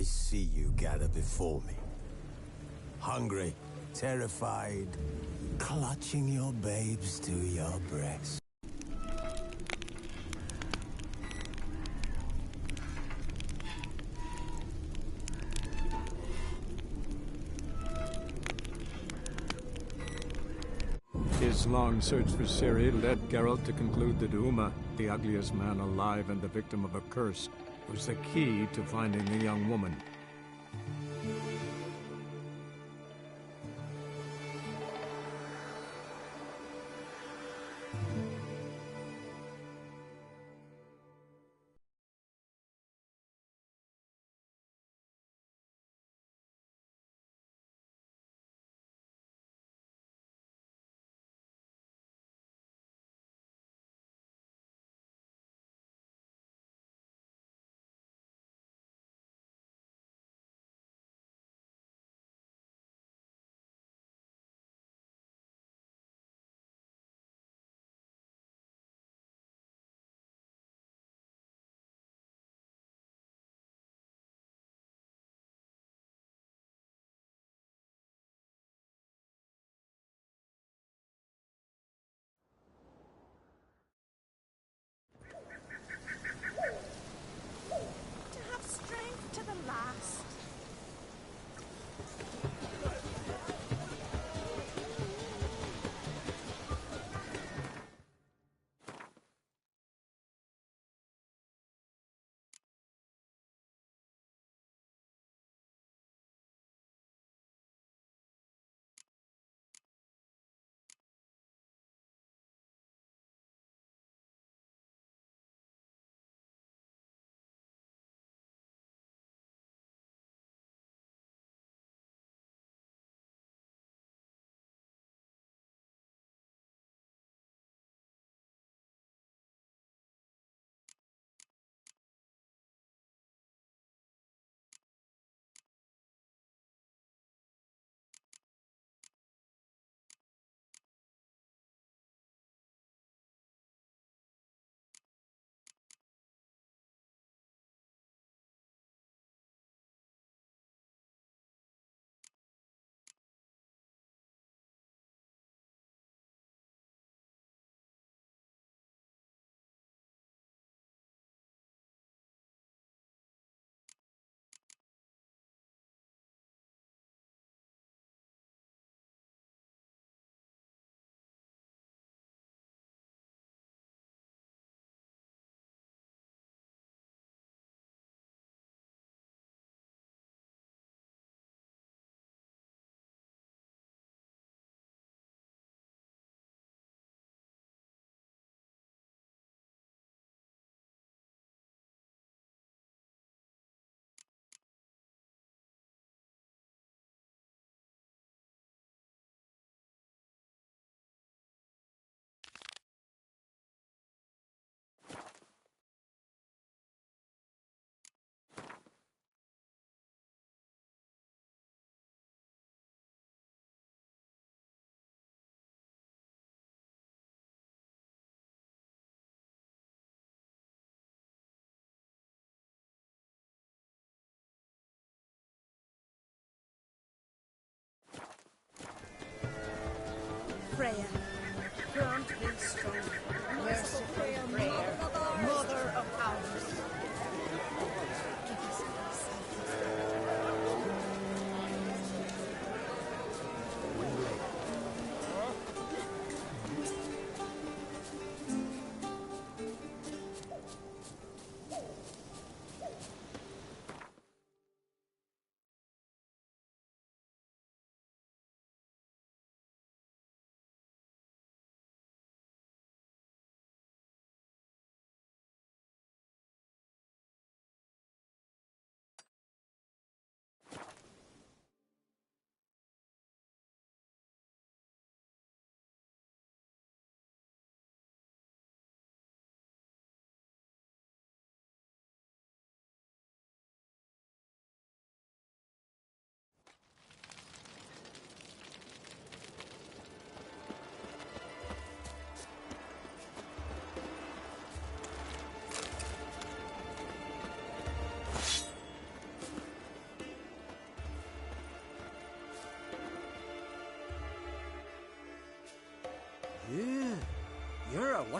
I see you gather before me. Hungry, terrified, clutching your babes to your breast. His long search for Ciri led Geralt to conclude that Uma, the ugliest man alive and the victim of a curse, was the key to finding the young woman.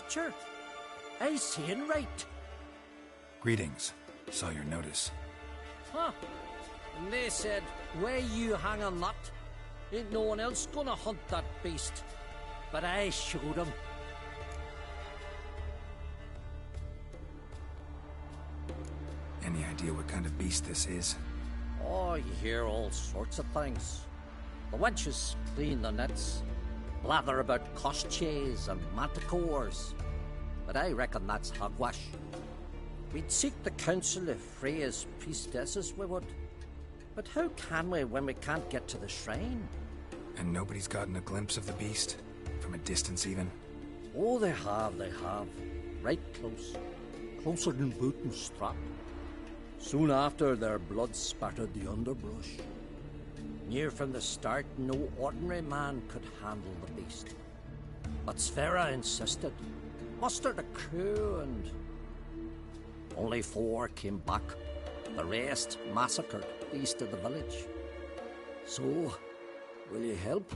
Watcher. I saying right. Greetings. Saw your notice. Huh. And they said, where you hanging that? Ain't no one else gonna hunt that beast. But I showed 'em. Any idea what kind of beast this is? Oh, you hear all sorts of things. The wenches clean the nets, blather about koshchays and manticores. But I reckon that's hogwash. We'd seek the counsel of Freya's priestesses, we would. But how can we when we can't get to the shrine? And nobody's gotten a glimpse of the beast? From a distance, even? Oh, they have. Right close. Closer than boot and strap. Soon after, their blood spattered the underbrush. Near from the start, no ordinary man could handle the beast. But Sfera insisted. Mustered a crew and... Only 4 came back. The rest massacred east of the village. So, will you help?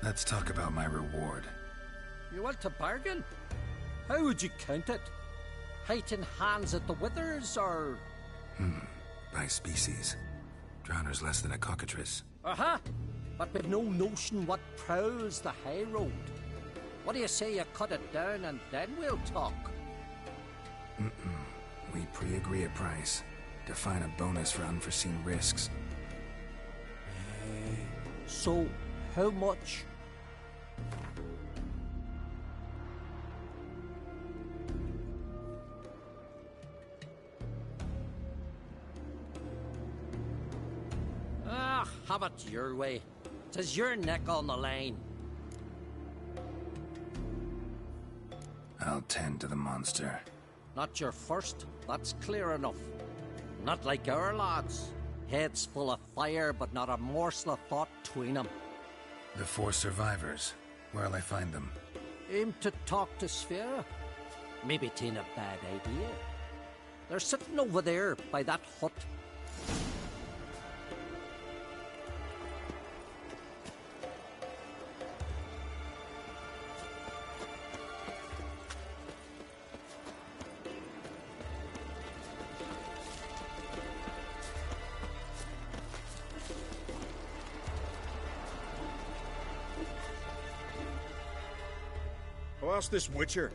Let's talk about my reward. You want to bargain? How would you count it? Height in hands at the withers, or...? By species. Drowner's less than a cockatrice. Aha! But we've no notion what prowls the high road. What do you say you cut it down and then we'll talk? We pre-agree a price. Define a bonus for unforeseen risks. So, how much? Have it your way. 'Tis your neck on the line. I'll tend to the monster. Not your first, that's clear enough. Not like our lads. Heads full of fire, but not a morsel of thought between 'em. The 4 survivors. Where'll I find them? Aim to talk to Sfera. Maybe 'tain't a bad idea. They're sitting over there by that hut. Oh, ask this Witcher.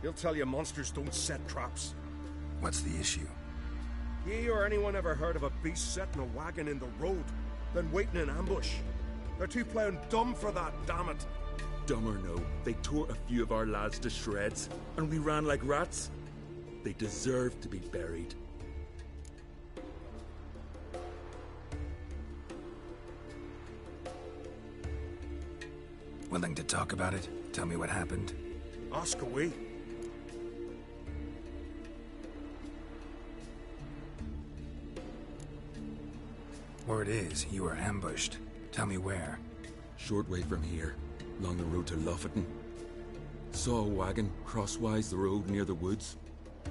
He'll tell you monsters don't set traps. What's the issue? Ye or anyone ever heard of a beast setting a wagon in the road, then waiting in ambush? They're too plowing dumb for that, damn it. Dumb or no, they tore a few of our lads to shreds, and we ran like rats. They deserve to be buried. Willing to talk about it? Tell me what happened? Ask away. Word is, you were ambushed. Tell me where. Short way from here, along the road to Lofoten. Saw a wagon crosswise the road near the woods.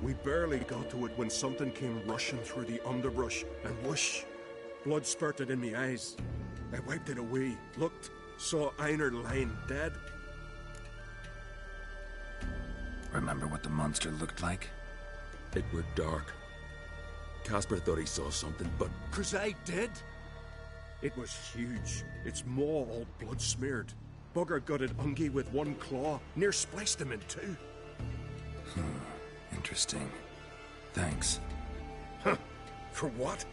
We barely got to it when something came rushing through the underbrush, and whoosh! Blood spurted in me eyes. I wiped it away, looked, saw Einar lying dead. Remember what the monster looked like? It were dark. Casper thought he saw something, but... 'Cause I did. It was huge. Its maw all blood smeared. Bugger gutted Ungi with one claw, near spliced him in 2. Interesting. Thanks. Huh. For what?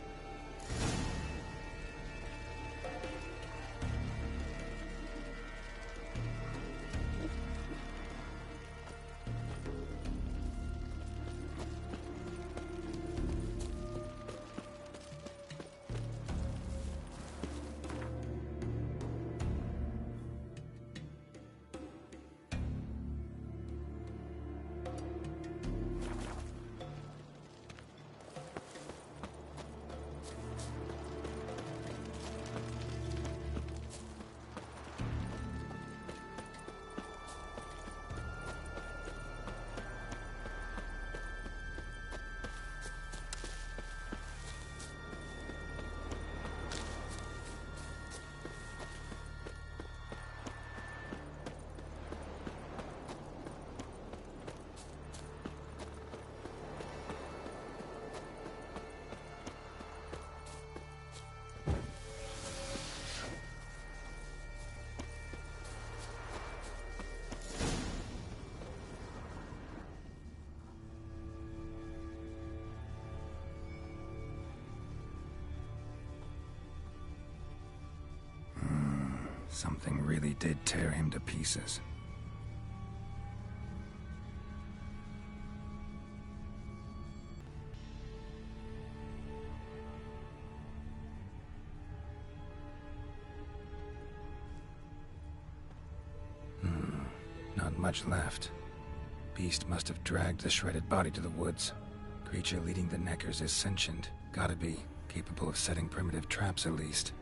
Something really did tear him to pieces. Not much left. Beast must have dragged the shredded body to the woods. Creature leading the Neckers is sentient. Gotta be. Capable of setting primitive traps, at least.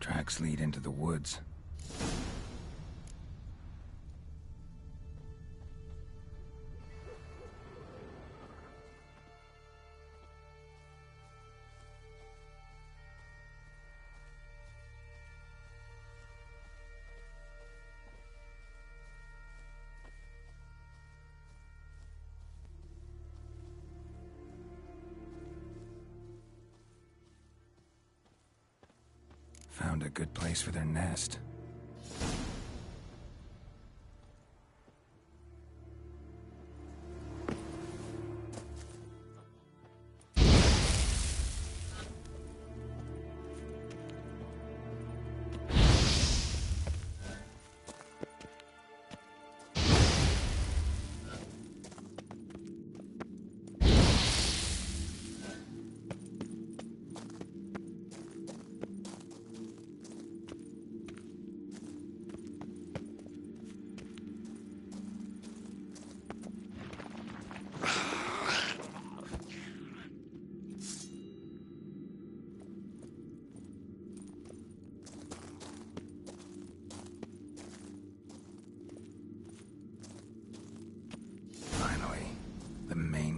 Tracks lead into the woods. Found a good place for their nest.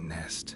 Nest.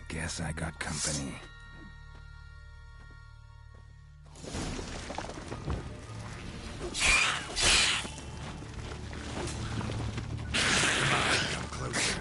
Guess I got company. Come closer.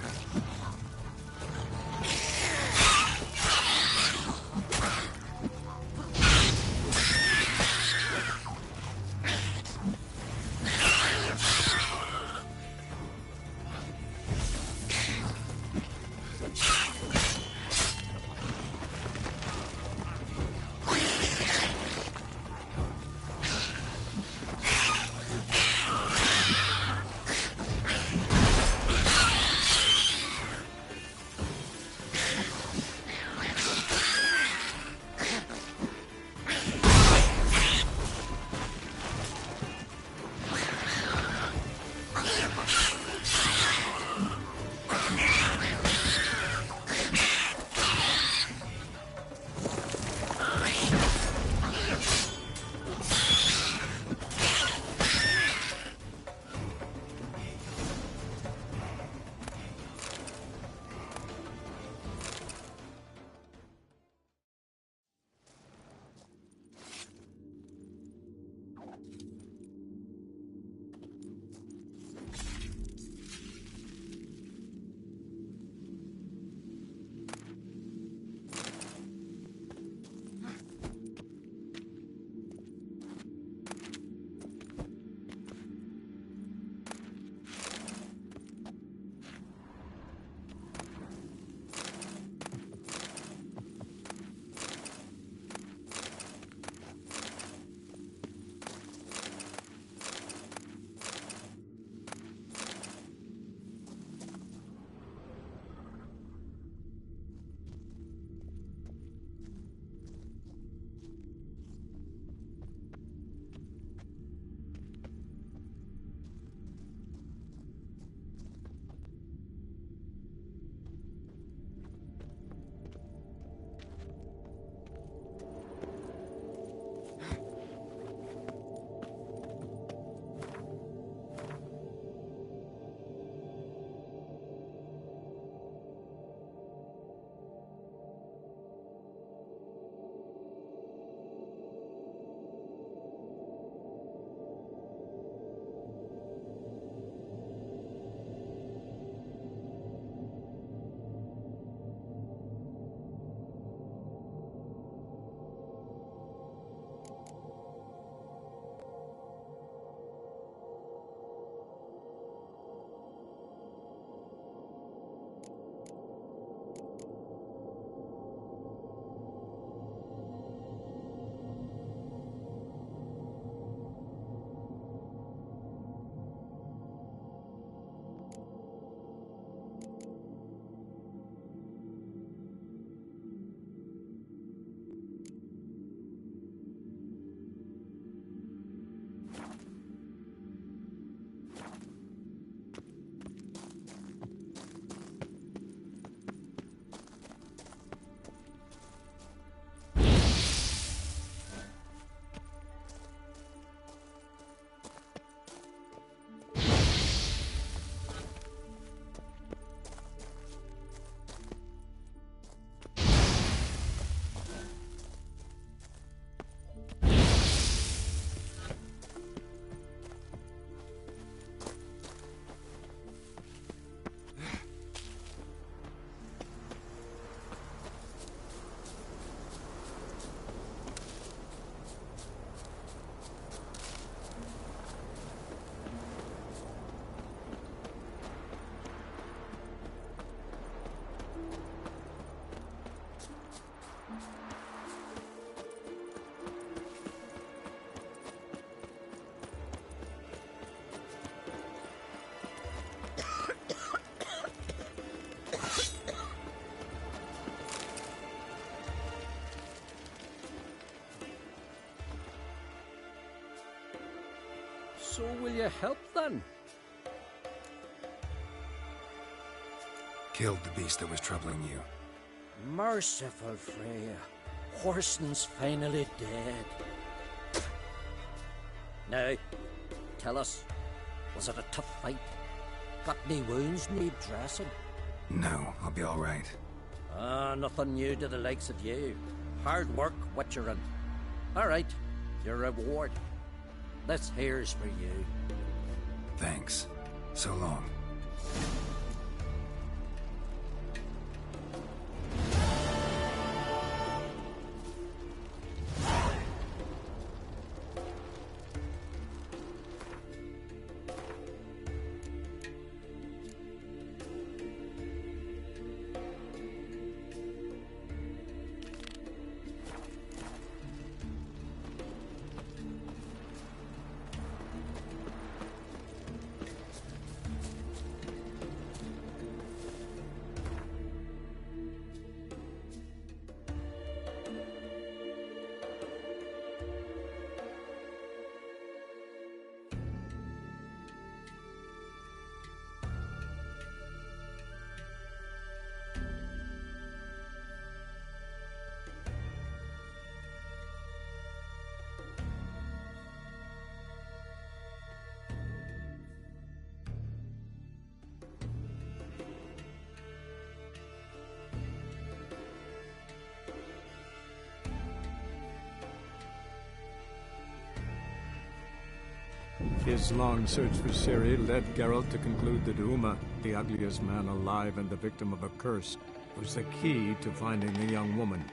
will you help then? Killed the beast that was troubling you. Merciful Freya. Horson's finally dead. Now, tell us, was it a tough fight? Got any wounds need dressing? No, I'll be all right. Nothing new to the likes of you. Hard work, what you're in. All right, your reward. This here's for you. Thanks. So long. His long search for Ciri led Geralt to conclude that Uma, the ugliest man alive and the victim of a curse, was the key to finding the young woman.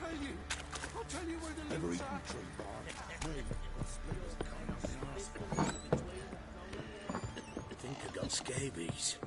I'll tell you where the loot's at. I think I got scabies.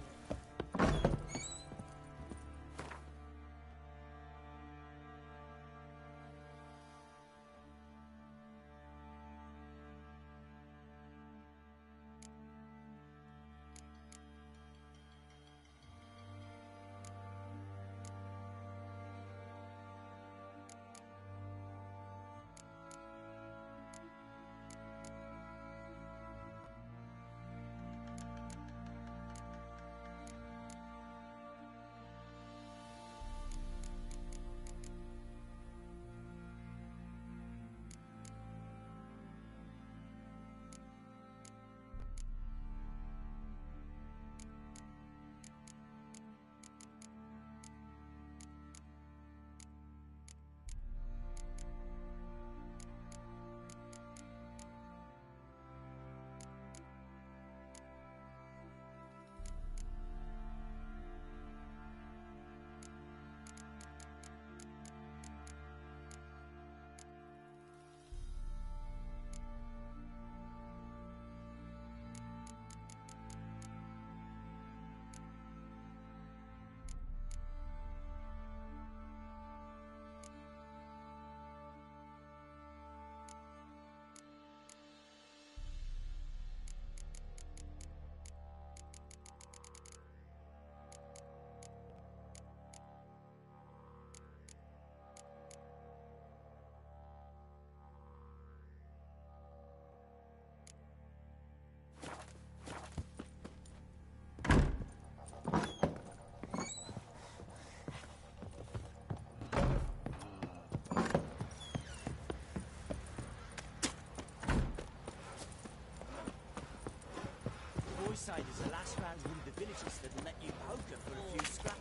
outsiders the last round one of the villagers that'll let you poker for a few scraps.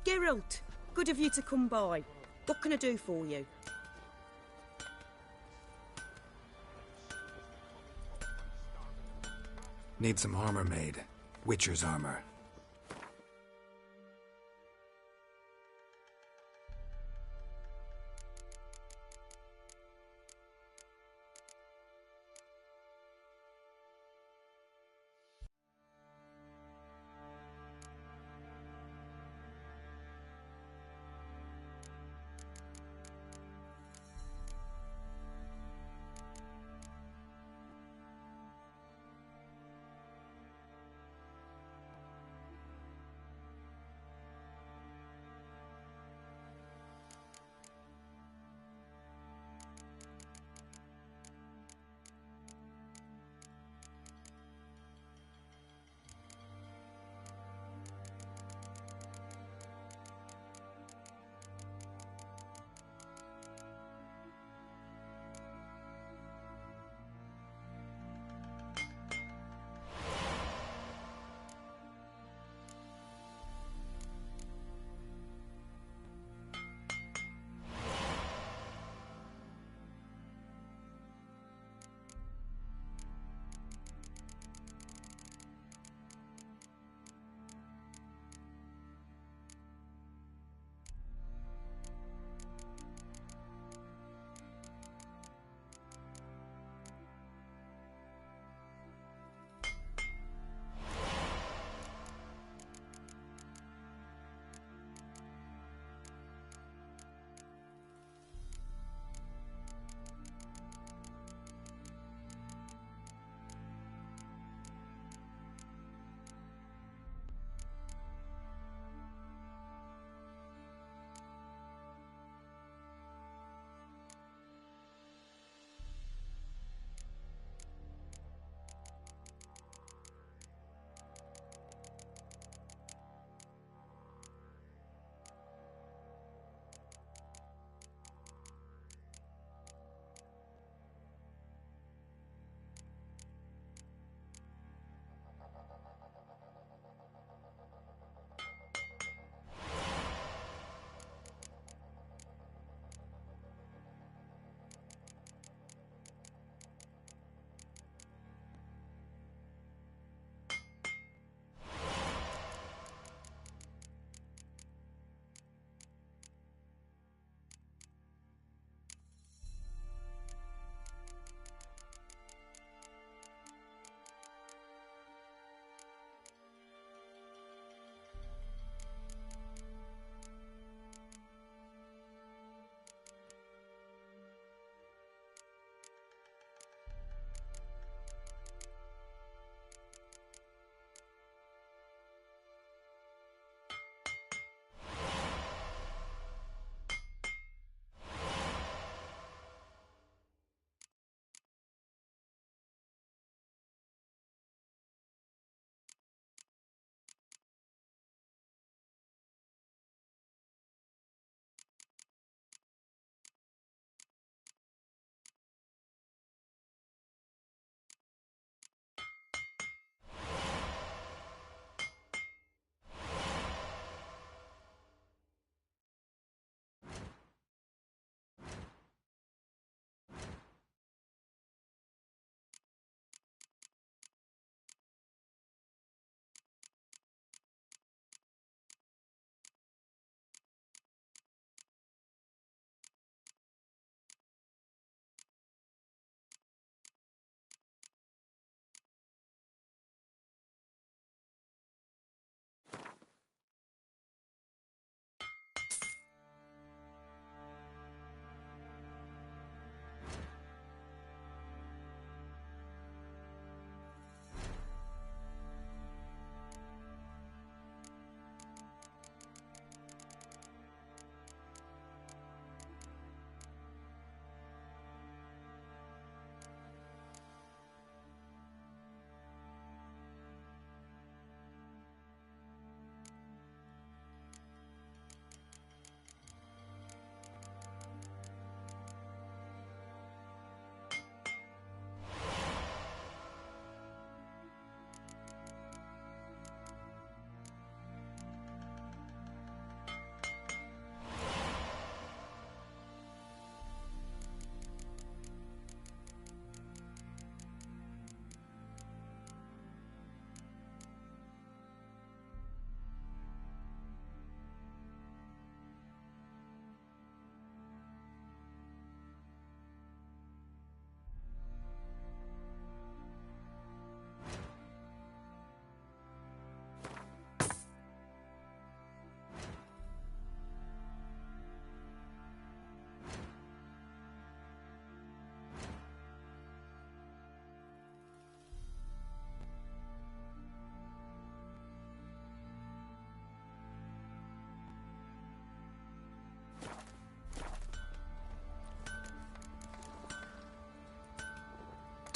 Geralt, good of you to come by. What can I do for you? Need some armor made. Witcher's armor.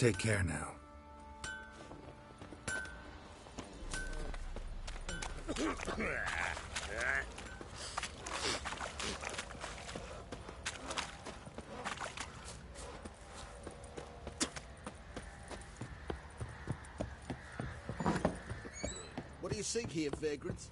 Take care now. What do you seek here, vagrants?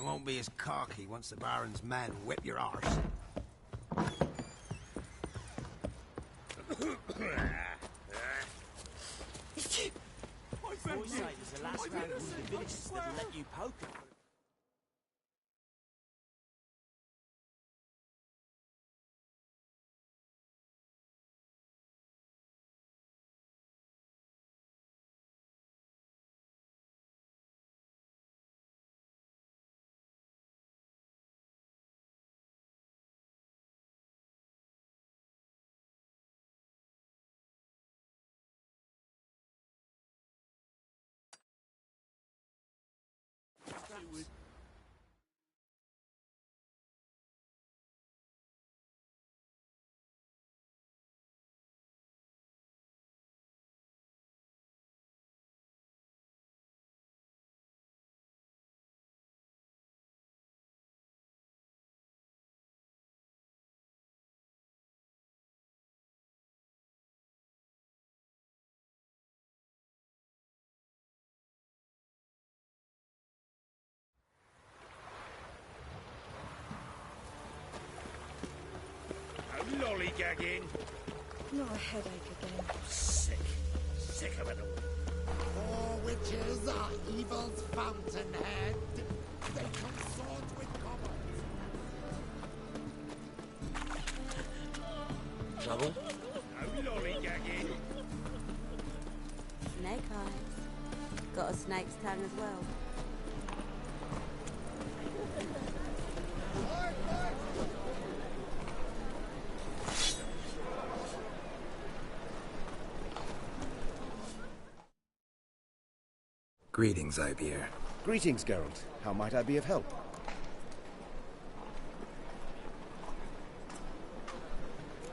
You won't be as cocky once the Baron's men whip your arse. Foresight is the last round of the villages that'll let you poke it. scraps. Lollygagging. Not a headache again. Sick. Sick of it all. Four witches are evil's fountainhead. They consort with commons. Trouble? No lollygagging. Snake eyes. Got a snake's tongue as well. Greetings, Ibeer. Greetings, Geralt. How might I be of help?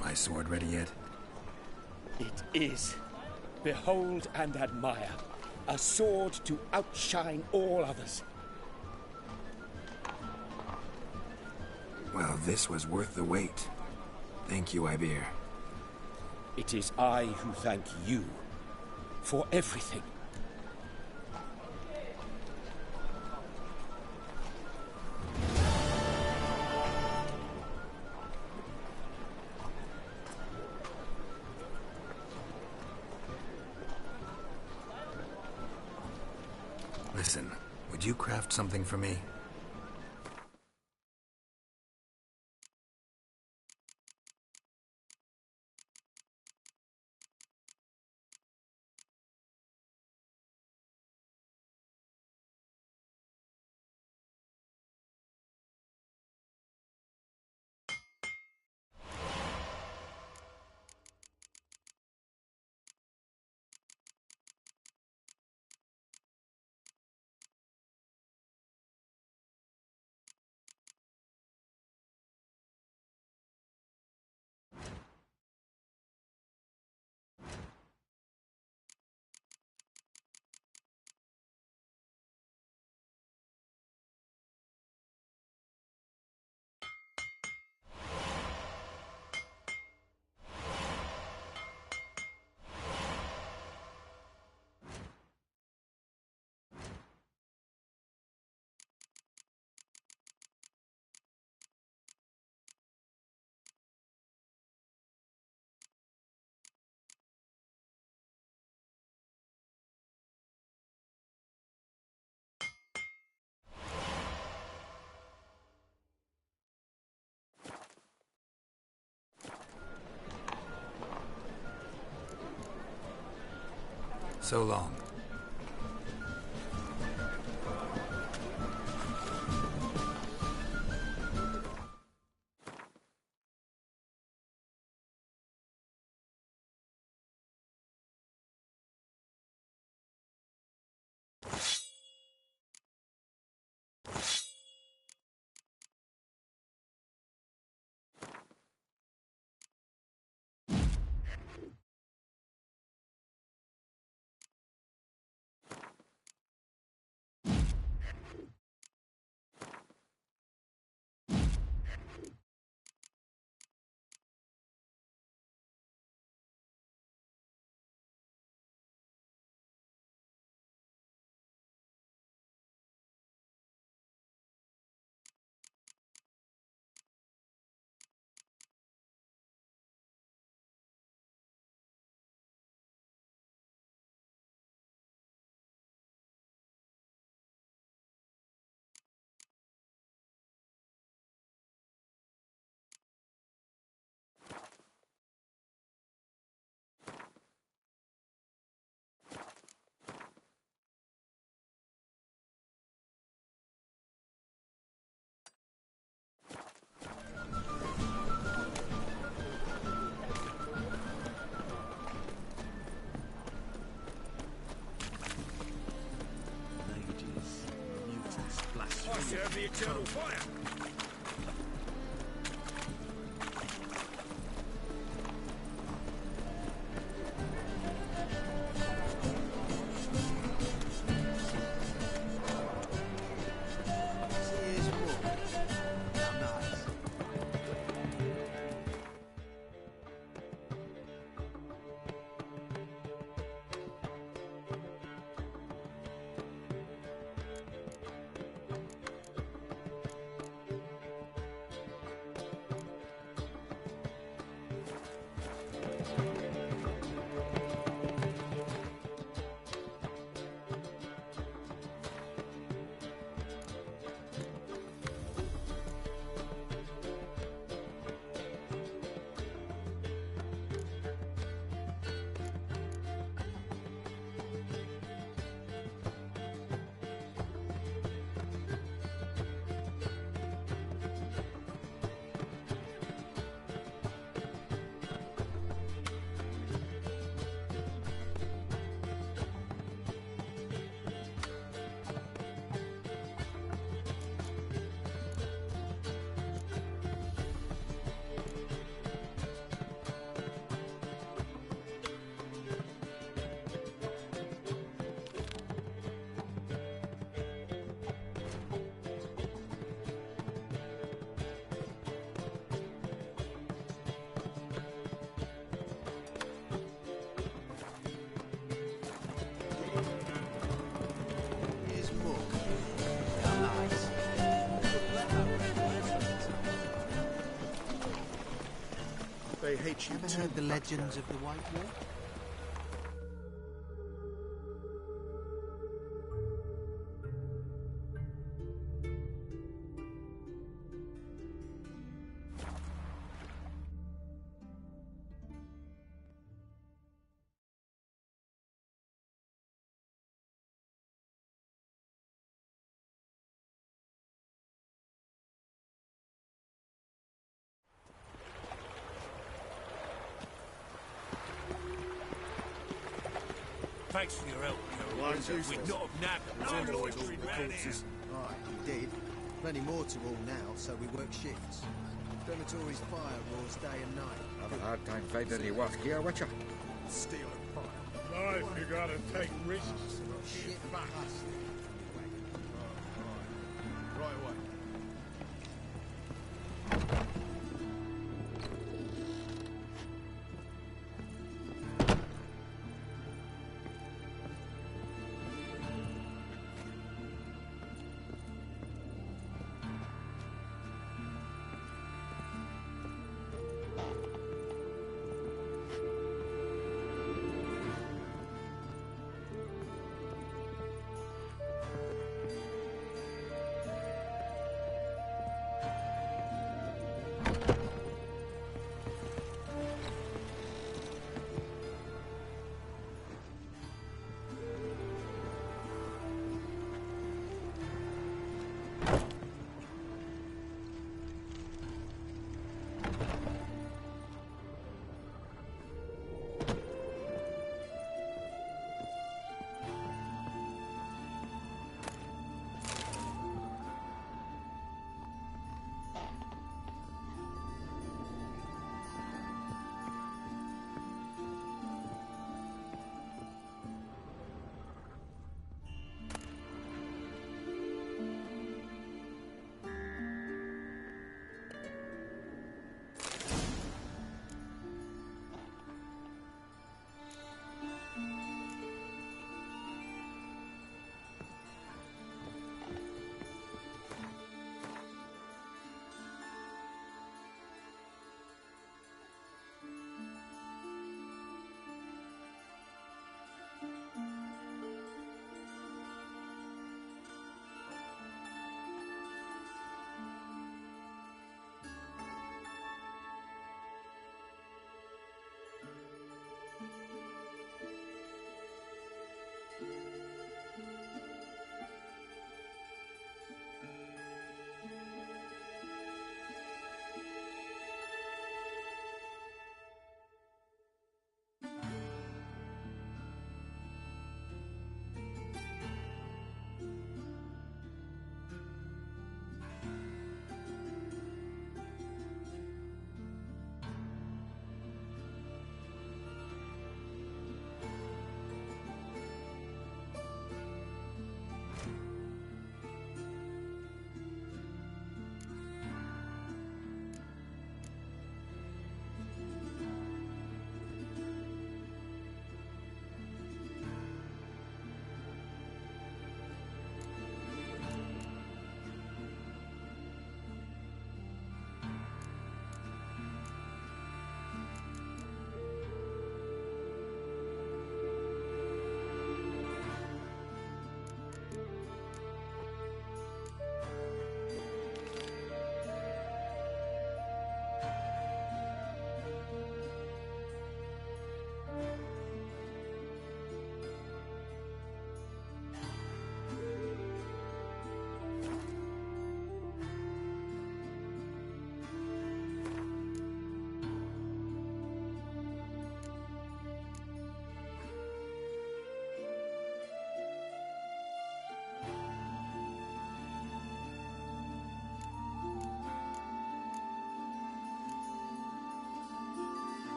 My sword ready yet? It is. Behold and admire. A sword to outshine all others. Well, this was worth the wait. Thank you, Ibeer. It is I who thank you for everything. Listen, would you craft something for me? So long. of the eternal fire. They hate you too. Heard the legends of the White Wall? Thanks for your help, Carol. We'd not have nabbed no loitering round here. Right, we did. Plenty more to all now, so we work shifts. Dormitory's fire roars day and night. Have a hard time finding any work here, Witcher. Steel and fire. Life, you gotta take risks. Shit back. Right away.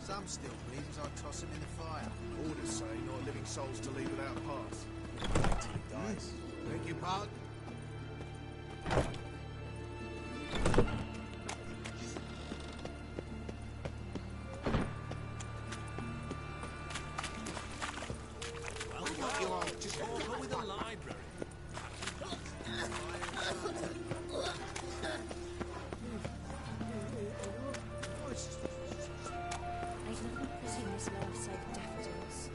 Some still bleeds, I toss them in the fire. Orders say not living souls to leave without a pass. Wait till he dies. Beg your pardon? Well, what you want? Just walk with the library. I'd never put in this love-sake daffodils.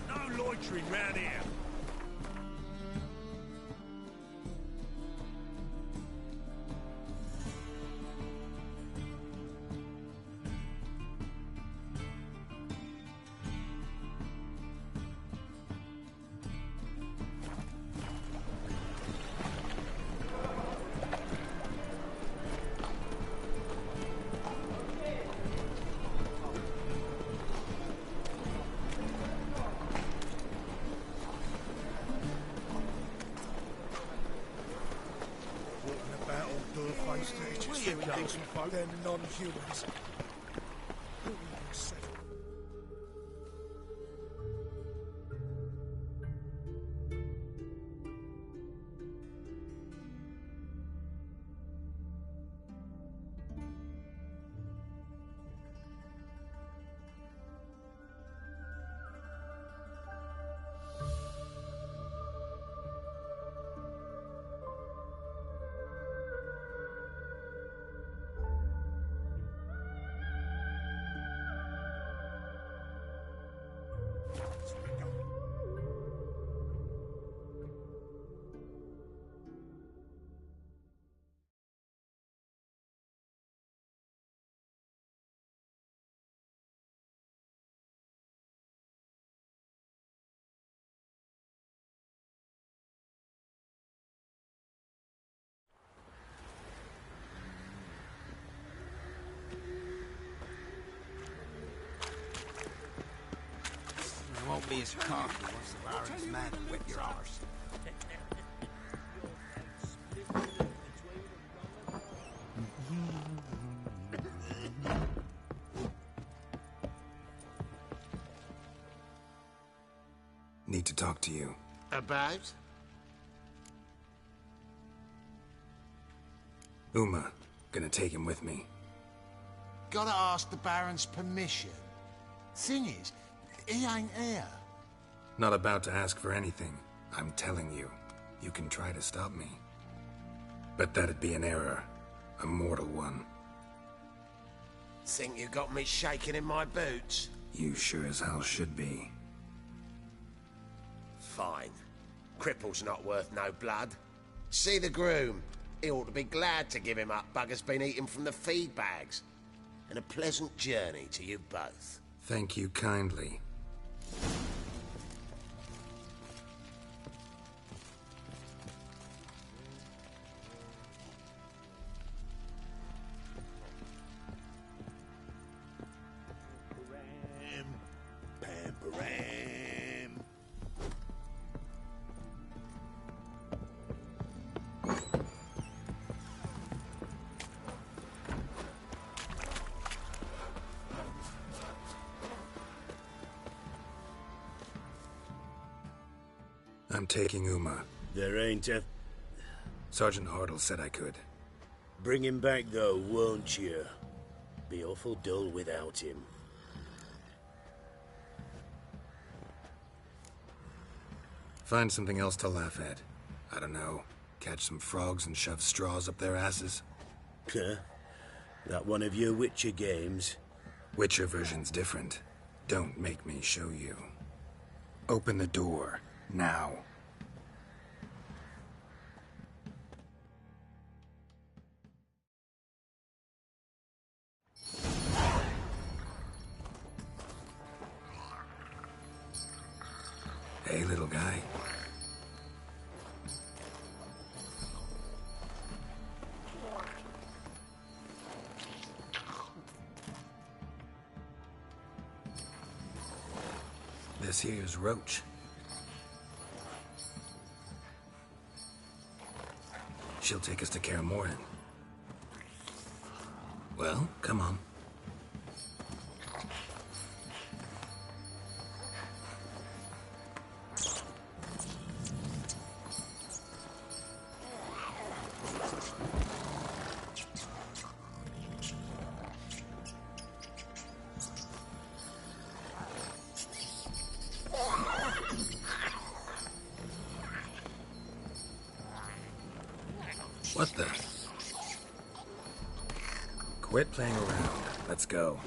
No loitering round here. They're non-humans. Won't be as cocky once the Baron's mad and whip your arse. Need to talk to you. About? Uma. Gonna take him with me. Gotta ask the Baron's permission. Thing is, he ain't here. Not about to ask for anything. I'm telling you. You can try to stop me. But that'd be an error. A mortal one. Think you got me shaking in my boots? You sure as hell should be. Fine. Cripple's not worth no blood. See the groom. He ought to be glad to give him up. Bugger's been eating from the feed bags. And a pleasant journey to you both. Thank you kindly. I'm taking Uma. There ain't a... Sergeant Hartle said I could. Bring him back, though, won't you? Be awful dull without him. Find something else to laugh at. I don't know. Catch some frogs and shove straws up their asses. Huh? That one of your Witcher games? Witcher version's different. Don't make me show you. Open the door. Now. Hey, little guy. This here's Roach. She'll take us to Kaer Morhen. Well, come on. What the? Quit playing around. Let's go.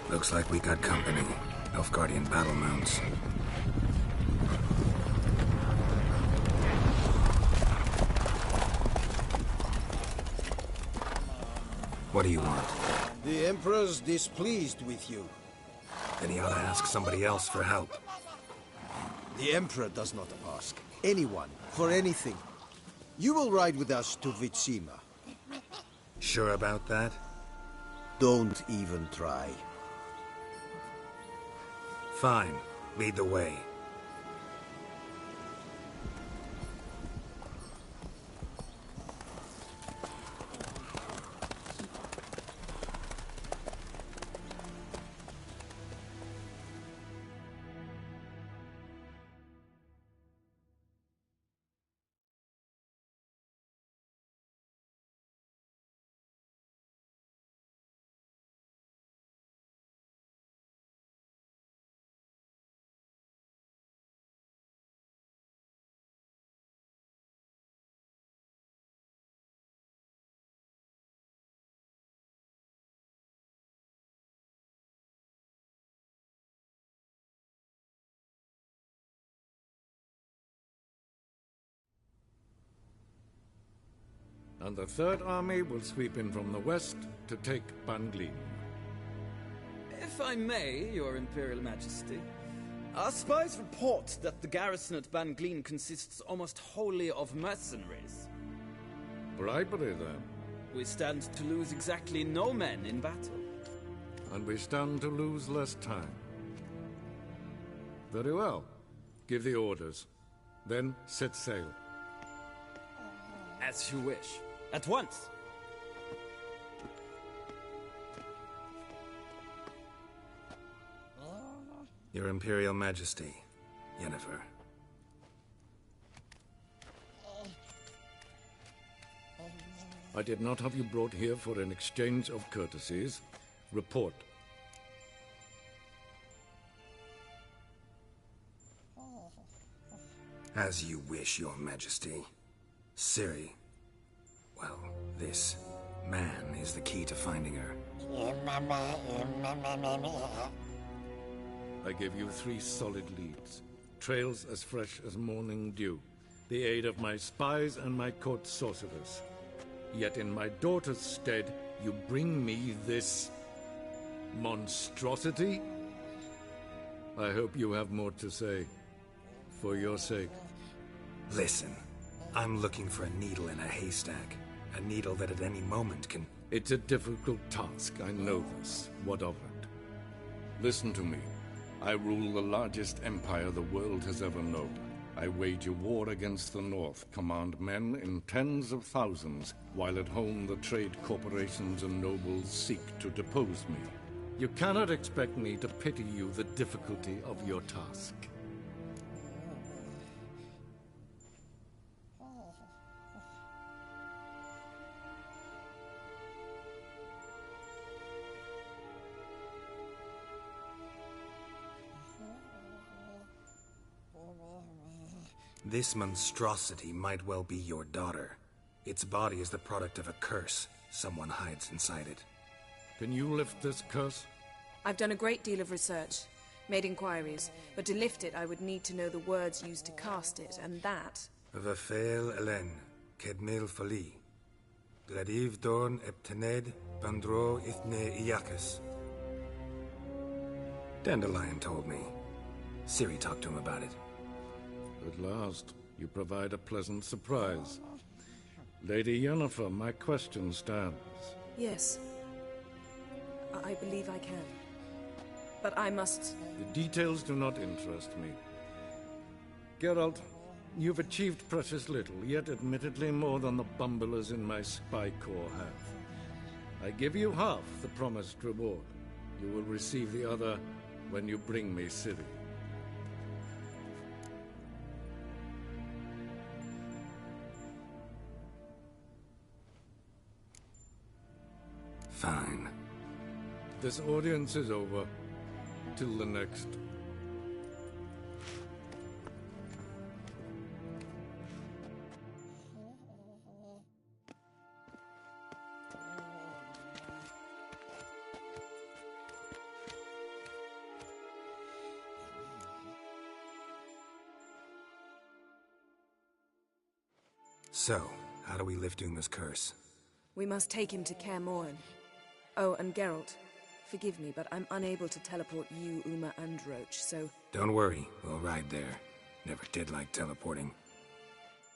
Looks like we got company. Nilfgaardian battle mounts. What do you want? The Emperor's displeased with you. Then he ought to ask somebody else for help. The Emperor does not ask anyone for anything. You will ride with us to Vitsima. Sure about that? Don't even try. Fine. Lead the way. And the Third Army will sweep in from the west to take Banglin. If I may, Your Imperial Majesty, our spies report that the garrison at Banglin consists almost wholly of mercenaries. Bribery, then. We stand to lose exactly no men in battle. And we stand to lose less time. Very well. Give the orders. Then set sail. As you wish. At once! Your Imperial Majesty, Yennefer. I did not have you brought here for an exchange of courtesies. Report. As you wish, Your Majesty. Ciri. Well, this man is the key to finding her. I give you 3 solid leads. Trails as fresh as morning dew. The aid of my spies and my court sorcerers. Yet in my daughter's stead, you bring me this monstrosity? I hope you have more to say. For your sake. Listen, I'm looking for a needle in a haystack. A needle that at any moment can... It's a difficult task, I know this. What of it? Listen to me. I rule the largest empire the world has ever known. I wage a war against the North, command men in tens of thousands, while at home the trade corporations and nobles seek to depose me. You cannot expect me to pity you the difficulty of your task. This monstrosity might well be your daughter. Its body is the product of a curse. Someone hides inside it. Can you lift this curse? I've done a great deal of research. Made inquiries, but to lift it I would need to know the words used to cast it, and that... Vafael Elen, Kedmil Fali. Gladiv Dorn Eptened, Bandro Ithne Iacus. Dandelion told me. Ciri talked to him about it. At last, you provide a pleasant surprise. Lady Yennefer, my question stands. Yes. I believe I can. But I must... The details do not interest me. Geralt, you've achieved precious little, yet admittedly more than the bumblers in my spy corps have. I give you half the promised reward. You will receive the other when you bring me Ciri. Fine. This audience is over. Till the next. So, how do we lift Uma's curse? We must take him to Kaer Morhen. Oh, and Geralt, forgive me, but I'm unable to teleport you, Uma, and Roach, so... Don't worry, we'll ride there. Never did like teleporting.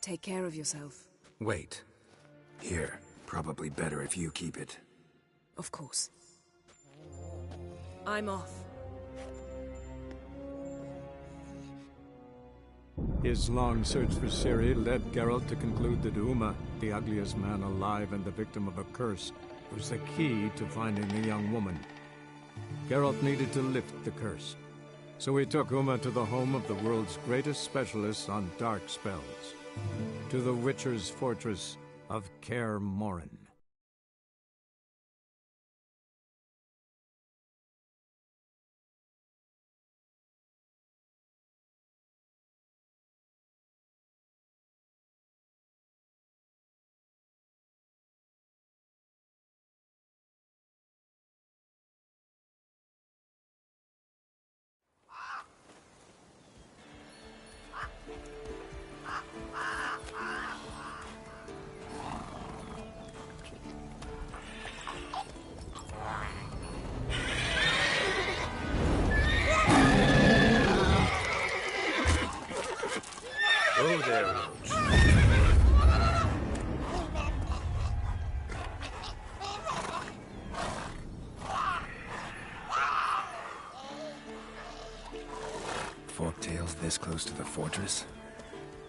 Take care of yourself. Wait. Here, probably better if you keep it. Of course. I'm off. His long search for Ciri led Geralt to conclude that Uma, the ugliest man alive and the victim of a curse, was the key to finding the young woman. Geralt needed to lift the curse, so he took Uma to the home of the world's greatest specialists on dark spells, to the Witcher's fortress of Kaer Morhen. Oh, there, Roach. Forktails this close to the fortress?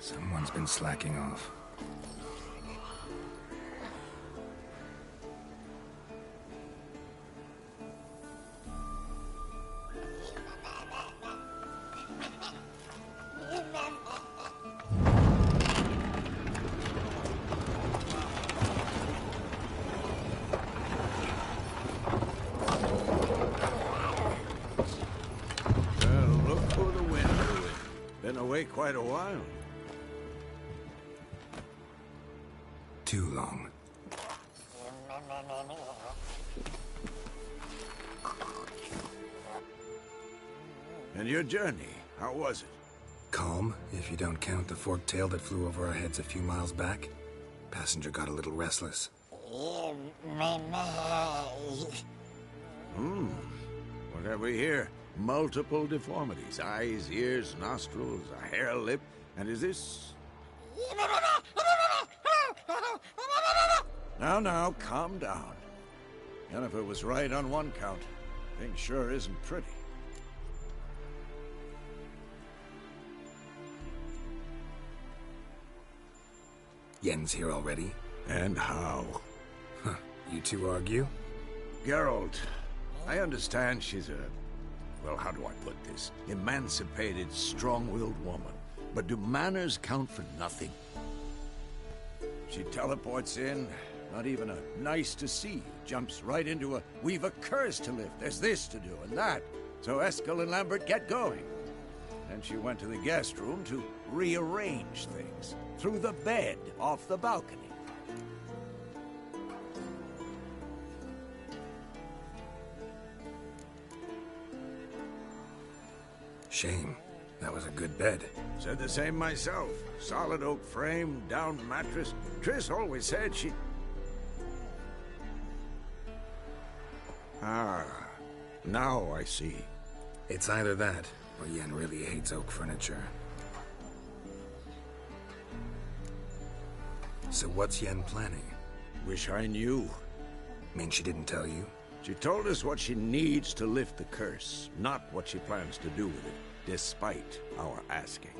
Someone's been slacking off. Quite a while. Too long. And your journey, how was it? Calm, if you don't count the forked tail that flew over our heads a few miles back. Passenger got a little restless. What have we here? Multiple deformities. Eyes, ears, nostrils, a hair lip. And is this... Now, calm down. Yennefer was right on one count. Thing sure isn't pretty. Yen's here already? And how? Huh. You two argue? Geralt, I understand she's a... well, how do I put this? Emancipated, strong-willed woman. But do manners count for nothing? She teleports in, not even a nice to see you, jumps right into a, we've a curse to lift, there's this to do and that. So Eskel and Lambert get going. Then she went to the guest room to rearrange things. Through the bed, off the balcony. Shame. That was a good bed. Said the same myself. Solid oak frame, down mattress. Triss always said she... Ah, now I see. It's either that, or Yen really hates oak furniture. So what's Yen planning? Wish I knew. Mean she didn't tell you? She told us what she needs to lift the curse, not what she plans to do with it, despite our asking.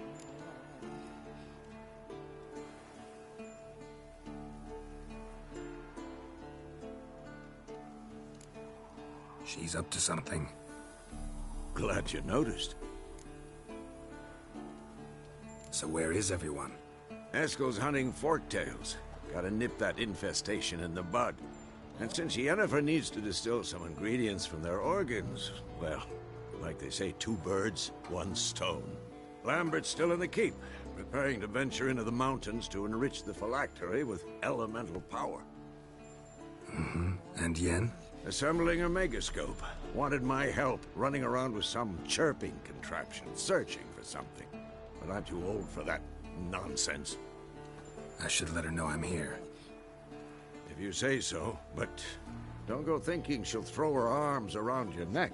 She's up to something. Glad you noticed. So where is everyone? Eskel's hunting forktails. Gotta nip that infestation in the bud. And since Yennefer needs to distill some ingredients from their organs, well, like they say, 2 birds, 1 stone. Lambert's still in the keep, preparing to venture into the mountains to enrich the phylactery with elemental power. Mm-hmm. And Yen? Assembling a megascope. Wanted my help running around with some chirping contraption, searching for something. But I'm too old for that nonsense. I should let her know I'm here. If you say so, but don't go thinking she'll throw her arms around your neck.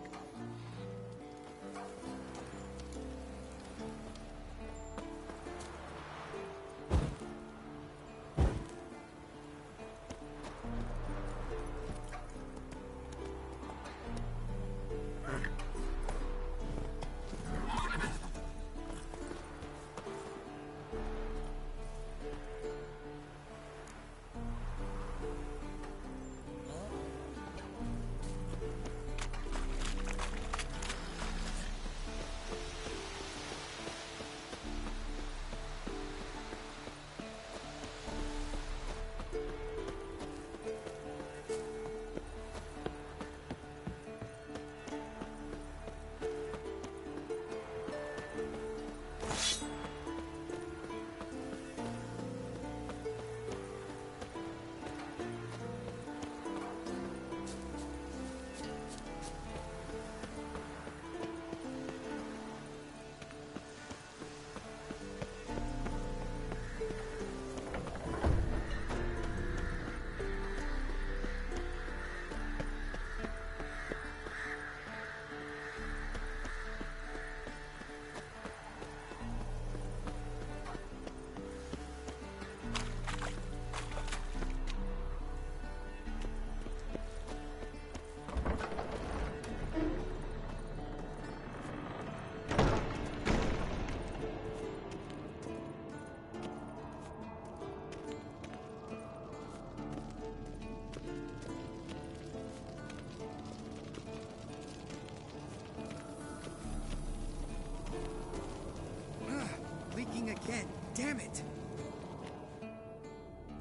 Again, damn it!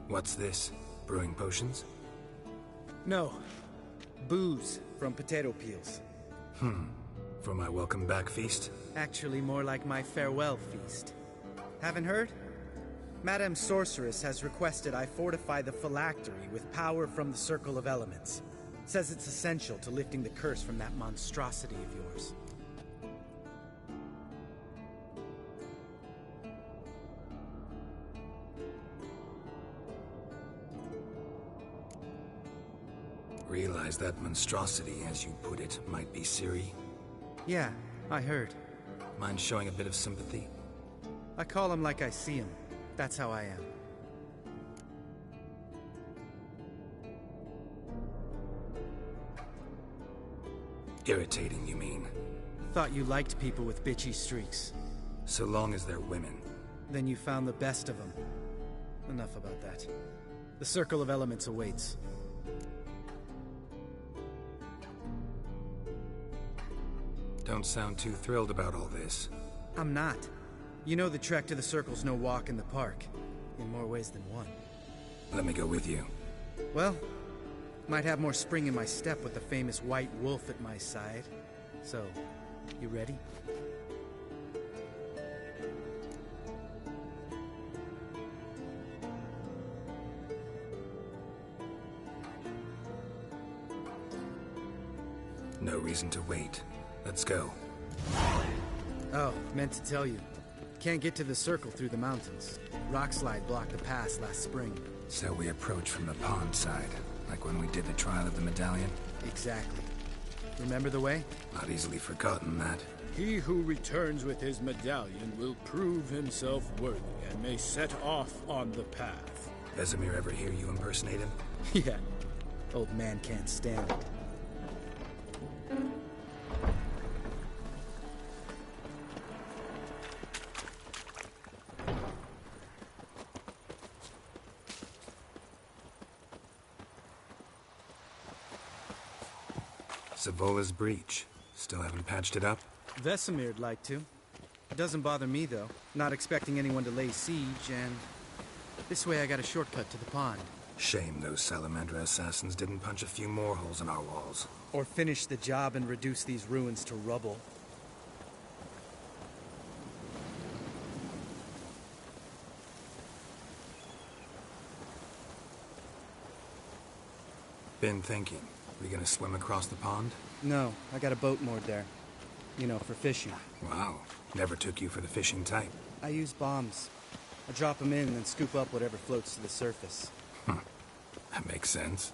What's this? Brewing potions? No. Booze from potato peels. For my welcome back feast? Actually, more like my farewell feast. Haven't heard? Madame Sorceress has requested I fortify the phylactery with power from the Circle of Elements. Says it's essential to lifting the curse from that monstrosity of yours. Realize that monstrosity, as you put it, might be Ciri? Yeah, I heard. Mind showing a bit of sympathy? I call him like I see him. That's how I am. Irritating, you mean? Thought you liked people with bitchy streaks. So long as they're women. Then you found the best of them. Enough about that. The Circle of Elements awaits. Don't sound too thrilled about all this. I'm not. You know the trek to the Circle's no walk in the park. In more ways than one. Let me go with you. Well, might have more spring in my step with the famous White Wolf at my side. So, you ready? No reason to wait. Let's go. Oh, meant to tell you. Can't get to the circle through the mountains. Rockslide blocked the pass last spring. So we approach from the pond side, like when we did the trial of the medallion? Exactly. Remember the way? Not easily forgotten, that. He who returns with his medallion will prove himself worthy and may set off on the path. Vesemir ever hear you impersonate him? Yeah. Old man can't stand it. Savola's breach. Still haven't patched it up? Vesemir'd like to. It doesn't bother me, though. Not expecting anyone to lay siege, and... this way I got a shortcut to the pond. Shame those Salamandra assassins didn't punch a few more holes in our walls. Or finish the job and reduce these ruins to rubble. Been thinking. We gonna swim across the pond? No, I got a boat moored there. You know, for fishing. Wow. Never took you for the fishing type. I use bombs. I drop them in and then scoop up whatever floats to the surface. That makes sense.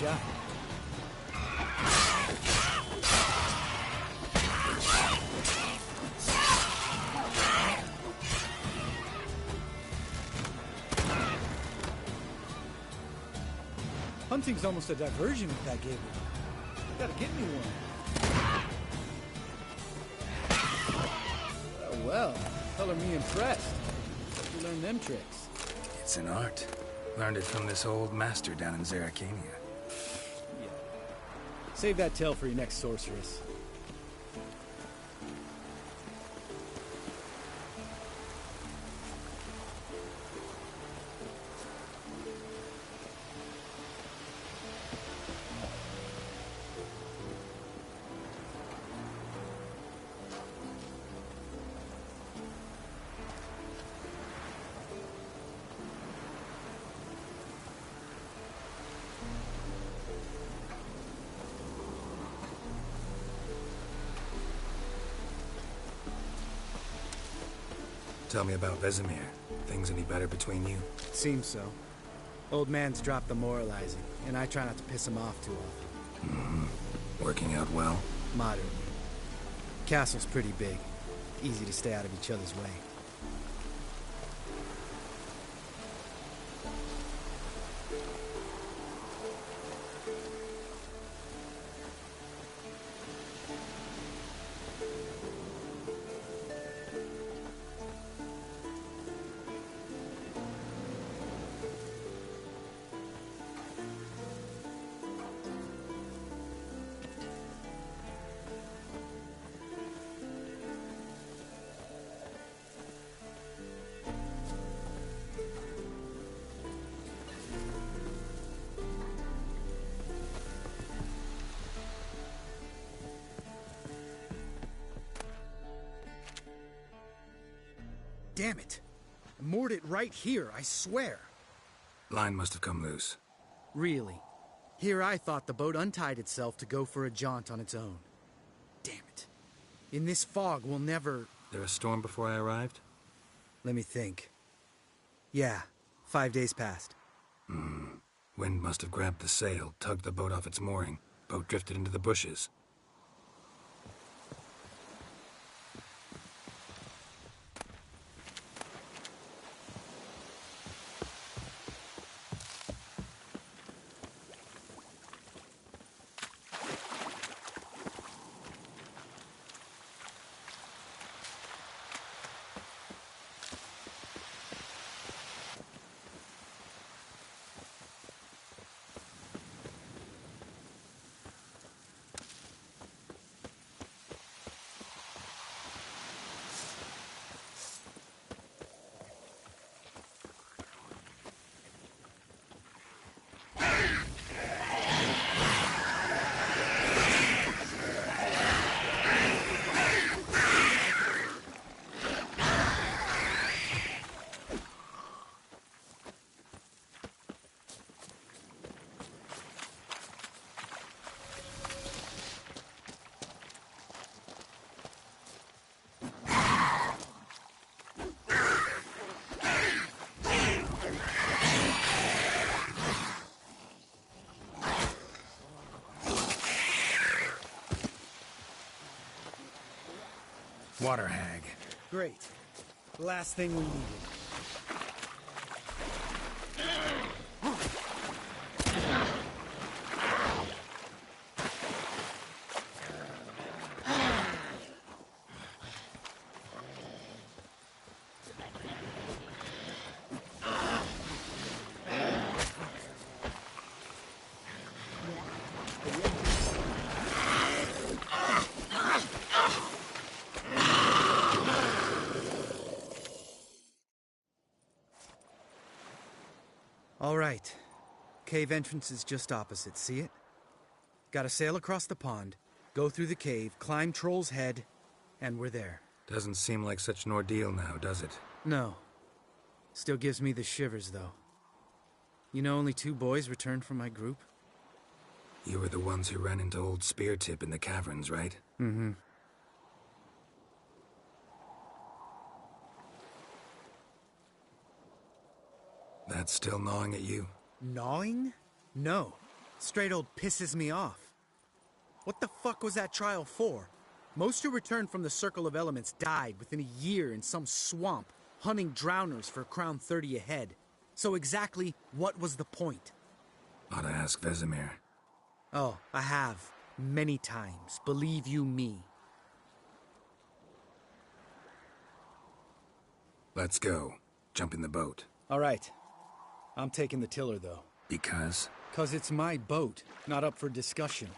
Shot. Hunting's almost a diversion with that Gabriel. Gotta get me one. Well, color me impressed. You learn them tricks. It's an art. Learned it from this old master down in Zeracania. Yeah. Save that tale for your next sorceress. Tell me about Vesemir. Things any better between you? Seems so. Old man's dropped the moralizing, and I try not to piss him off too often. Mm-hmm. Working out well? Moderately. Castle's pretty big. Easy to stay out of each other's way. damn it. I moored it right here, I swear. Line must have come loose. Really? Here I thought the boat untied itself to go for a jaunt on its own. Damn it. In this fog, we'll never... There a storm before I arrived? Let me think. Yeah, 5 days passed. Wind must have grabbed the sail, tugged the boat off its mooring. Boat drifted into the bushes. Water hag. Great. Last thing we needed. All right. Cave entrance is just opposite, see it? Gotta sail across the pond, go through the cave, climb Troll's Head, and we're there. Doesn't seem like such an ordeal now, does it? No. Still gives me the shivers, though. You know only 2 boys returned from my group? You were the ones who ran into old Speartip in the caverns, right? Mm-hmm. That's still gnawing at you? Gnawing? No. Straight old pisses me off. What the fuck was that trial for? Most who returned from the Circle of Elements died within a year in some swamp, hunting drowners for Crown 30 a head. So exactly what was the point? Ought to ask Vesemir. Oh, I have. Many times. Believe you me. Let's go. Jump in the boat. All right. I'm taking the tiller, though. Because? 'Cause it's my boat, not up for discussion.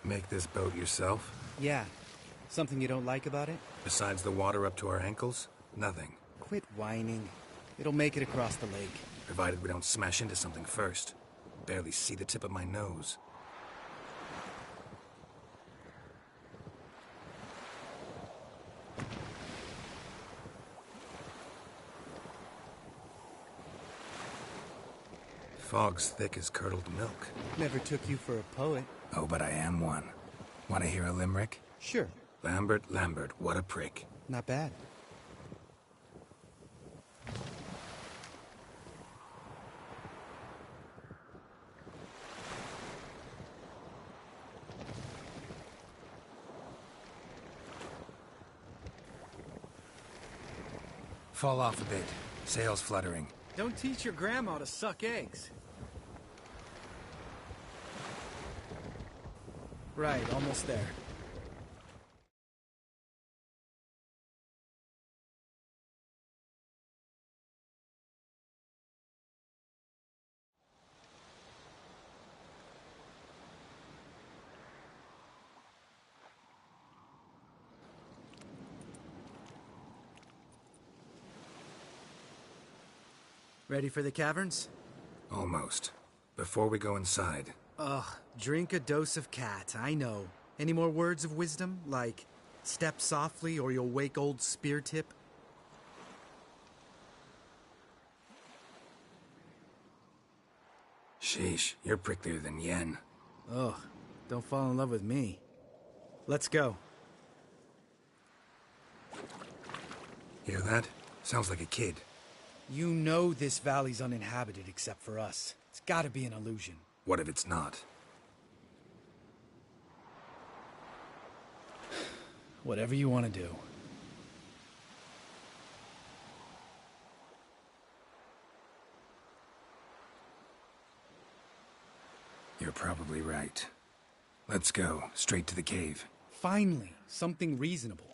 Make this boat yourself? Yeah. Something you don't like about it? Besides the water up to our ankles? Nothing. Quit whining. It'll make it across the lake. Provided we don't smash into something first. Barely see the tip of my nose. Fog's thick as curdled milk. Never took you for a poet. Oh, but I am one. Want to hear a limerick? Sure. Lambert, Lambert, what a prick. Not bad. Fall off a bit. Sails fluttering. Don't teach your grandma to suck eggs. Right, almost there. Ready for the caverns? Almost. Before we go inside... Ugh, drink a dose of cat, I know. Any more words of wisdom? Like, step softly or you'll wake old Spear Tip? Sheesh, you're pricklier than Yen. Ugh, don't fall in love with me. Let's go. Hear that? Sounds like a kid. You know this valley's uninhabited except for us. It's gotta be an illusion. What if it's not? Whatever you want to do. You're probably right. Let's go, straight to the cave. Finally, something reasonable.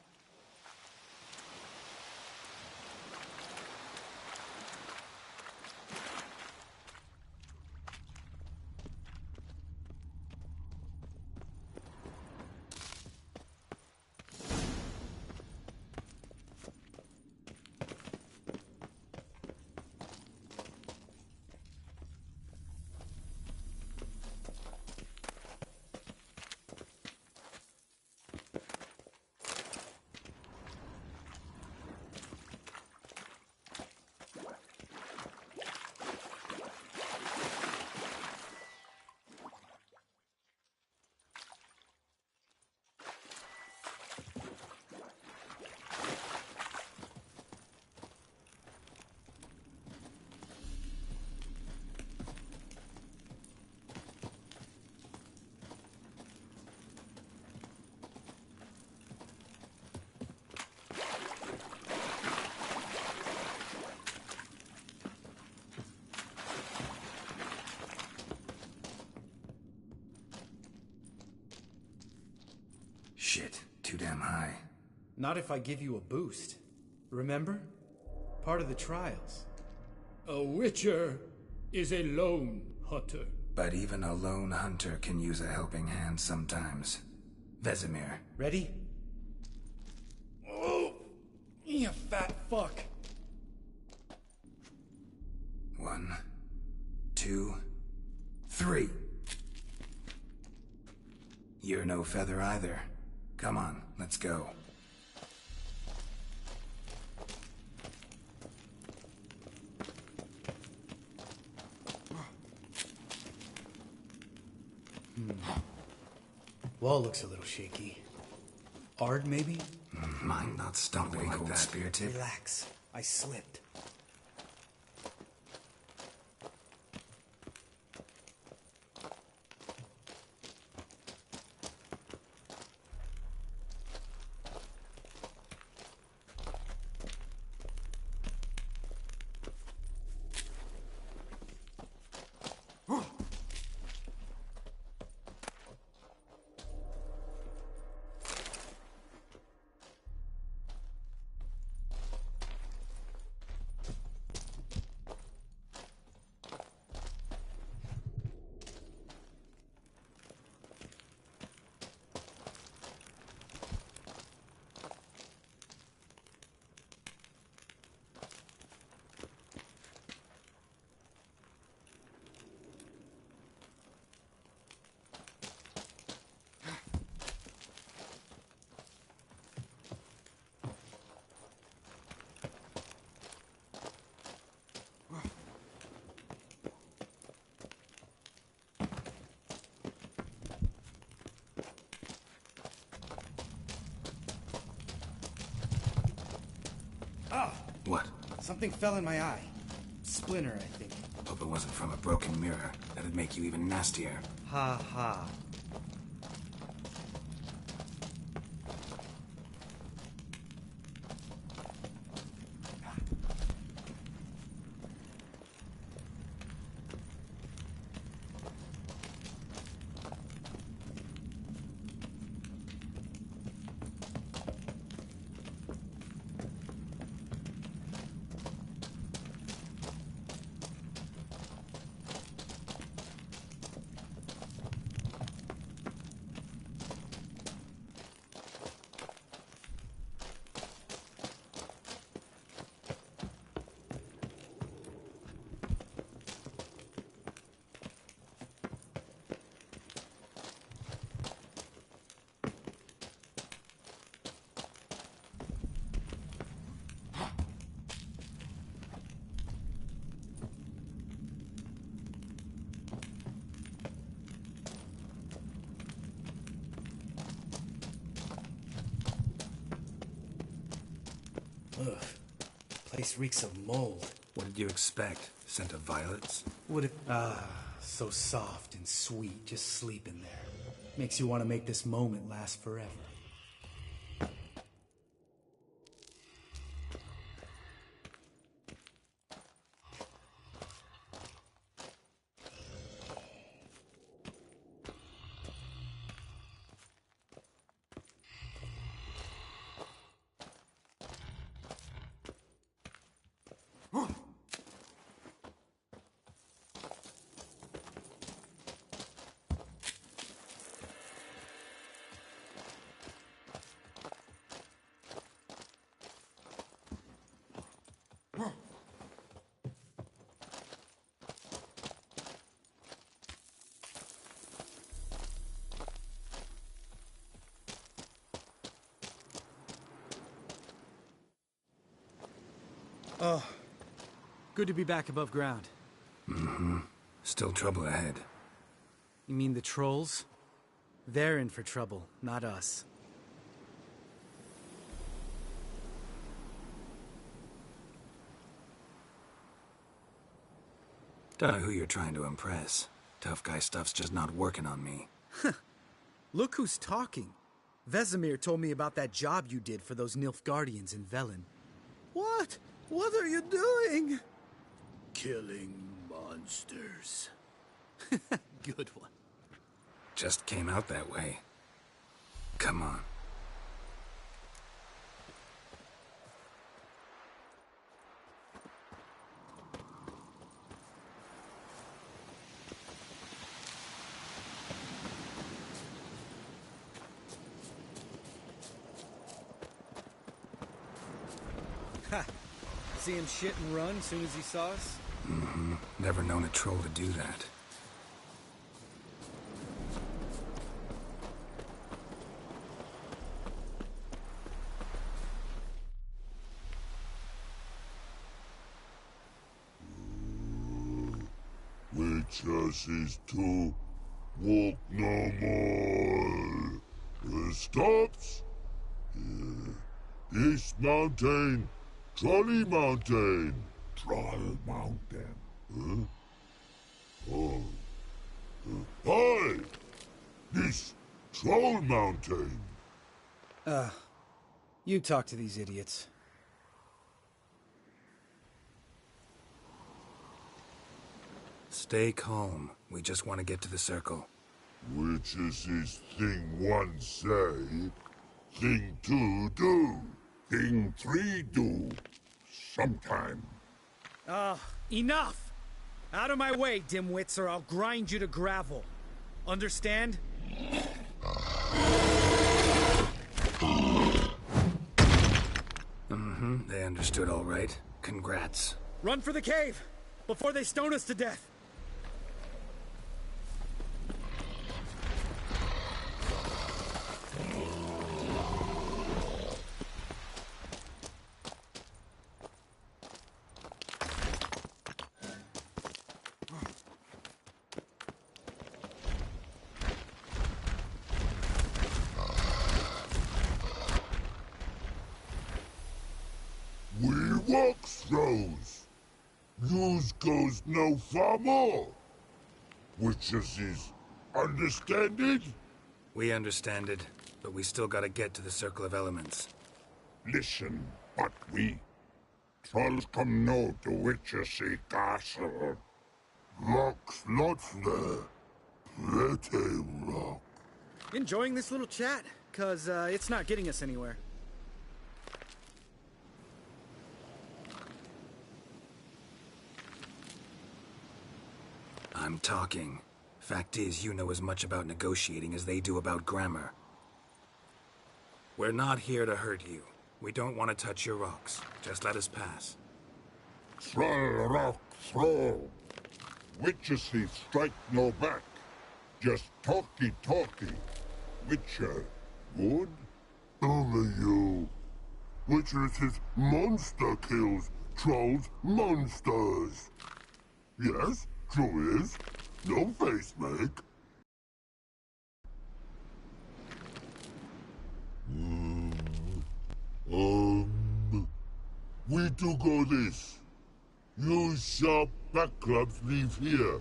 Shit, too damn high. Not if I give you a boost. Remember? Part of the trials. A witcher is a lone hunter. But even a lone hunter can use a helping hand sometimes. Vesemir. Ready? Oh, you fat fuck. 1, 2, 3. You're no feather either. Come on, let's go. Wall looks a little shaky. Ard, maybe? Mind not stumbling like that. Spear Tip. Relax. I slipped. Oh! What? Something fell in my eye. Splinter, I think. Hope it wasn't from a broken mirror. That'd make you even nastier. Ha ha. This reeks of mold. What did you expect? Scent of violets? Would it... so soft and sweet, just sleeping there. Makes you want to make this moment last forever. Oh, good to be back above ground. Mm-hmm. Still trouble ahead. You mean the trolls? They're in for trouble, not us. Don't know who you're trying to impress. Tough guy stuff's just not working on me. Look who's talking. Vesemir told me about that job you did for those Nilfgaardians in Velen. What? What are you doing? Killing monsters. Good one. Just came out that way. Come on. Ha! See him shit and run as soon as he saw us? Mm-hmm. Never known a troll to do that. Witches is to walk no more. Stops. This mountain, Trolley Mountain. Troll Mountain. Huh? Oh. Hi! This Troll Mountain. You talk to these idiots. Stay calm. We just want to get to the circle. Witches is thing one say, thing two do, thing three do. Sometime. Enough! Out of my way, dimwits, or I'll grind you to gravel. Understand? Mm-hmm. They understood all right. Congrats. Run for the cave! Before they stone us to death! We walk throws. Yous goes no far more. Witches is understand it? We understand it, but we still gotta get to the Circle of Elements. Listen, but we trolls come no to Witchessy Castle. Rocks lots there. Pretty rock. Enjoying this little chat? 'Cause it's not getting us anywhere. I'm talking. Fact is, you know as much about negotiating as they do about grammar. We're not here to hurt you. We don't want to touch your rocks. Just let us pass. Troll rock throw. Witchessy strike no back. Just talky. Witcher, good? Only you. Witchers is monster kills. Trolls monsters. Yes, true is. No face make. We need to go this. Use sharp back clubs leave here.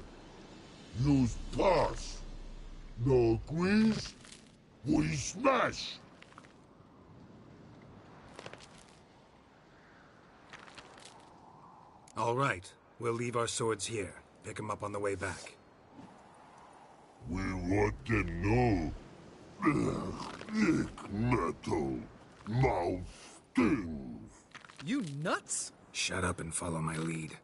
Use pass. No agrees? We smash! All right. We'll leave our swords here. Pick them up on the way back. We want to know. Thick metal. Mouth stings. You nuts? Shut up and follow my lead.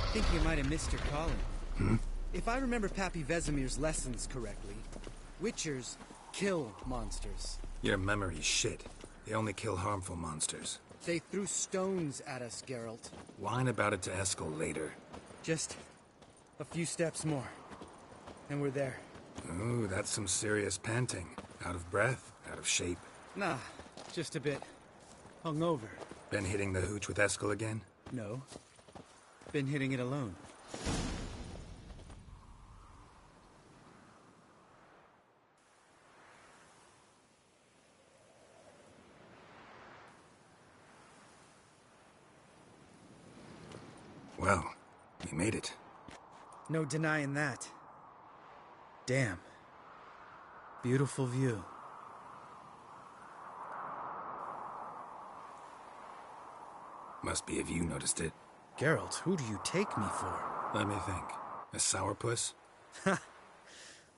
I think you might have missed your calling. If I remember Pappy Vesemir's lessons correctly, Witchers kill monsters. Your memory's shit. They only kill harmful monsters. They threw stones at us, Geralt. Whine about it to Eskel later. Just a few steps more, and we're there. Ooh, that's some serious panting. Out of breath, out of shape. Nah, just a bit hungover. Been hitting the hooch with Eskel again? No. Been hitting it alone. Well, we made it. No denying that. Damn. Beautiful view. Must be if you noticed it. Geralt, who do you take me for? Let me think. A sourpuss?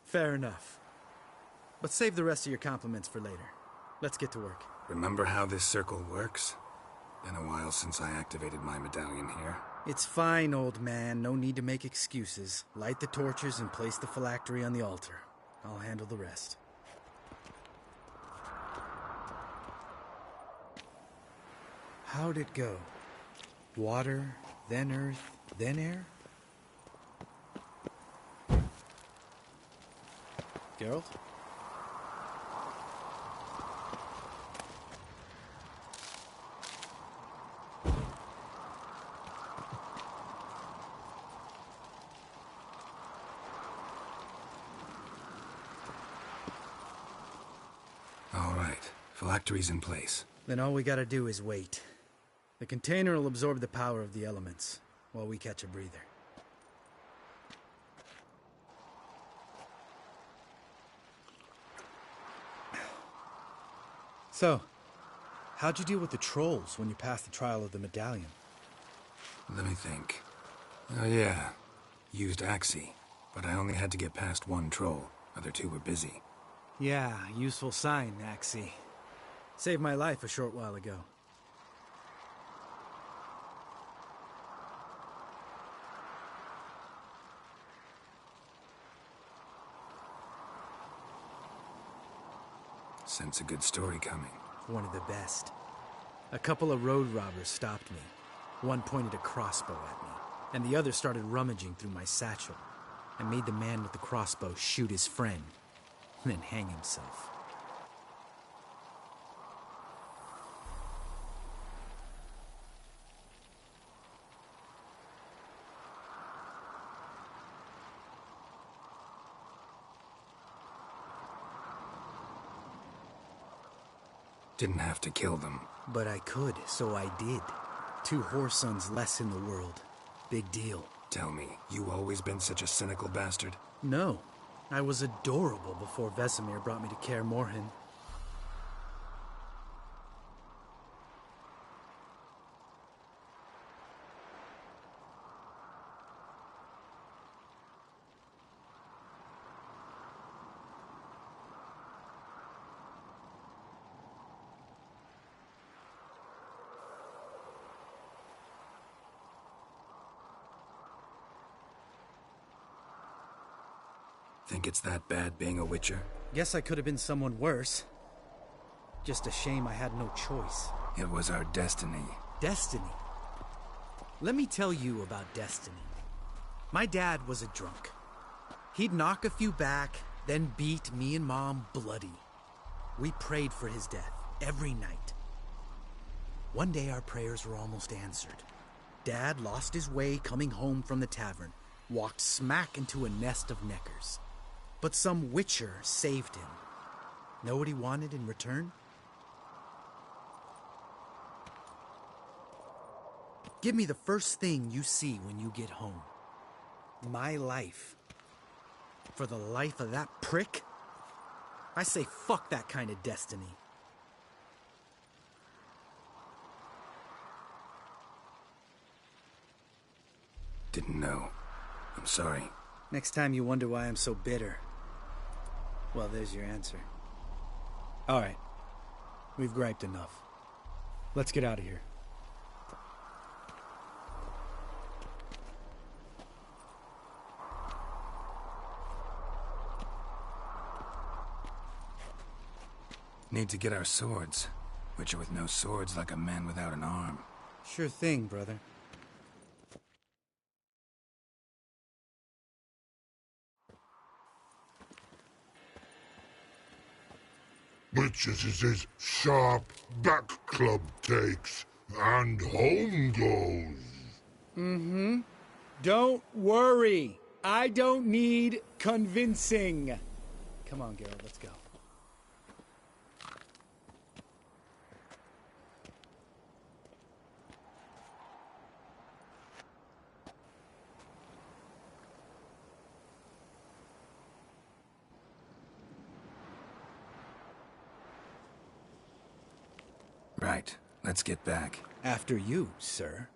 Fair enough. But save the rest of your compliments for later. Let's get to work. Remember how this circle works? Been a while since I activated my medallion here. It's fine, old man. No need to make excuses. Light the torches and place the phylactery on the altar. I'll handle the rest. How'd it go? Water, then earth, then air? Geralt? All right. Phylactery's in place. Then all we gotta do is wait. The container will absorb the power of the elements, while we catch a breather. So, how'd you deal with the trolls when you passed the trial of the medallion? Let me think. Oh yeah, used Axie, but I only had to get past one troll. Other two were busy. Yeah, useful sign, Axie. Saved my life a short while ago. Sense a good story coming. One of the best. A couple of road robbers stopped me. One pointed a crossbow at me, and the other started rummaging through my satchel. I made the man with the crossbow shoot his friend, and then hang himself. Didn't have to kill them. But I could, so I did. 2 whoresons less in the world. Big deal. Tell me, you always been such a cynical bastard? No. I was adorable before Vesemir brought me to Kaer Morhen. Think it's that bad being a Witcher? Guess I could have been someone worse. Just a shame I had no choice. It was our destiny. Destiny? Let me tell you about destiny. My dad was a drunk. He'd knock a few back, then beat me and Mom bloody. We prayed for his death every night. One day our prayers were almost answered. Dad lost his way coming home from the tavern, walked smack into a nest of neckers. But some witcher saved him. Know what he wanted in return? Give me the first thing you see when you get home. My life. For the life of that prick? I say fuck that kind of destiny. Didn't know. I'm sorry. Next time you wonder why I'm so bitter, well, there's your answer. All right. We've griped enough. Let's get out of here. Need to get our swords. Witcher with no swords like a man without an arm. Sure thing, brother. Witches' sharp back club takes, and home goes. Mm-hmm. Don't worry. I don't need convincing. Come on, Geralt, let's go. Right. Let's get back. After you, sir.